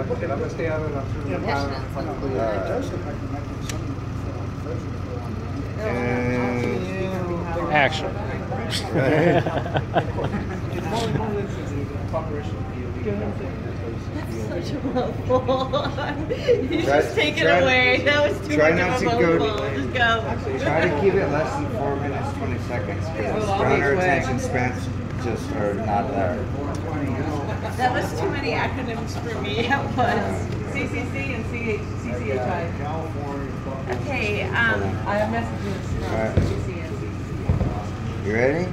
porque la pastilla de la Action. Such a mouthful. You just take it away. That was too much of a mouthful. Just go. Try to keep it less than 4 minutes, 20 seconds, because our attention spans just are not there. That was too many acronyms for me at once. CCC and CCHI. Okay, I have messages from CCC and CCC. You ready?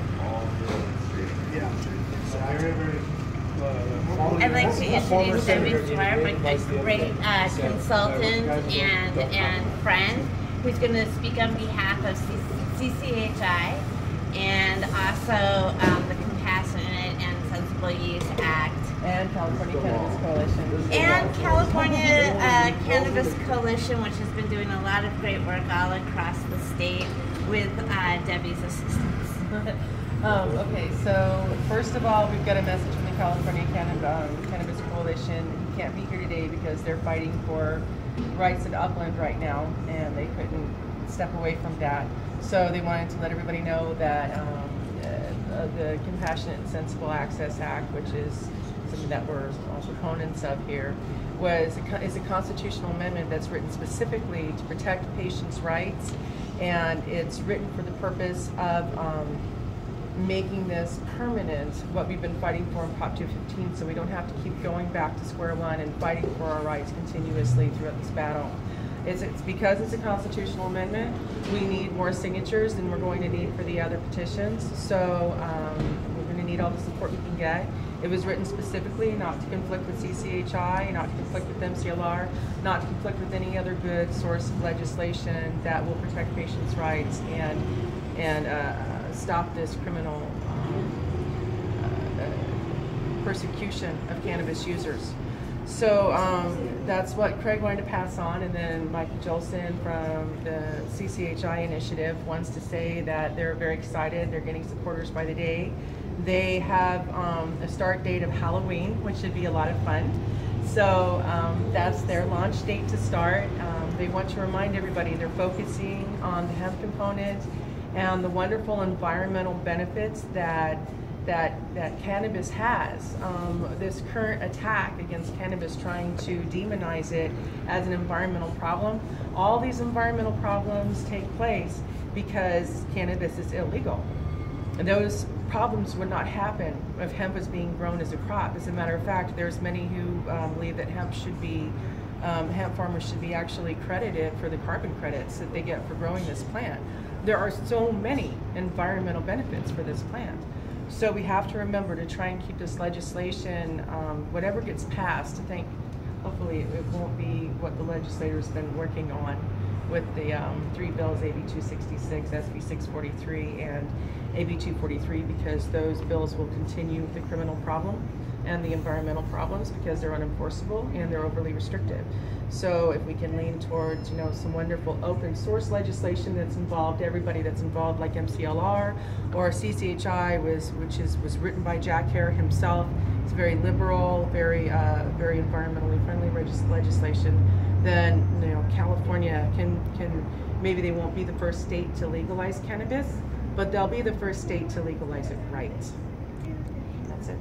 I'd like to introduce Debbie Dwyer, my great consultant and friend, who's going to speak on behalf of CCHI and also the Compassionate and Sensible Use Act. And California Cannabis Coalition. And California Cannabis Coalition, which has been doing a lot of great work all across the state with Debbie's assistance. Okay, so first of all, we've got a message from the California Cannabis Coalition. He can't be here today because they're fighting for rights in Upland right now, and they couldn't step away from that. So they wanted to let everybody know that the Compassionate and Sensible Access Act, which is something that we're all proponents of here, is a constitutional amendment that's written specifically to protect patients' rights, and it's written for the purpose of making this permanent, what we've been fighting for in Prop 215, so we don't have to keep going back to square one and fighting for our rights continuously throughout this battle. It's because it's a constitutional amendment, we need more signatures than we're going to need for the other petitions, so we're going to need all the support we can get. It was written specifically not to conflict with CCHI, not to conflict with MCLR, not to conflict with any other good source of legislation that will protect patients' rights and stop this criminal persecution of cannabis users. So that's what Craig wanted to pass on, and then Michael Jolson from the CCHI initiative wants to say that they're very excited. They're getting supporters by the day. They have a start date of Halloween, which should be a lot of fun. So that's their launch date to start. They want to remind everybody they're focusing on the hemp component and the wonderful environmental benefits that cannabis has. This current attack against cannabis, trying to demonize it as an environmental problem, all these environmental problems take place because cannabis is illegal. And those problems would not happen if hemp was being grown as a crop. As a matter of fact, there's many who believe that hemp farmers should be actually credited for the carbon credits that they get for growing this plant. There are so many environmental benefits for this plant. So we have to remember to try and keep this legislation, whatever gets passed, I think hopefully it won't be what the legislators have been working on with the three bills, AB 266, SB 643, and AB 243, because those bills will continue the criminal problem and the environmental problems because they're unenforceable and they're overly restrictive. So if we can lean towards, some wonderful open source legislation that's involved everybody that's involved, like MCLR or CCHI, was written by Jack Hare himself. It's very liberal, very environmentally friendly legislation. Then California can maybe they won't be the first state to legalize cannabis, but they'll be the first state to legalize it right. That's it.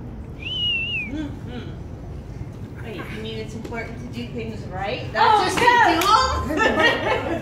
Wait, you mean it's important to do things right? Not just to do them?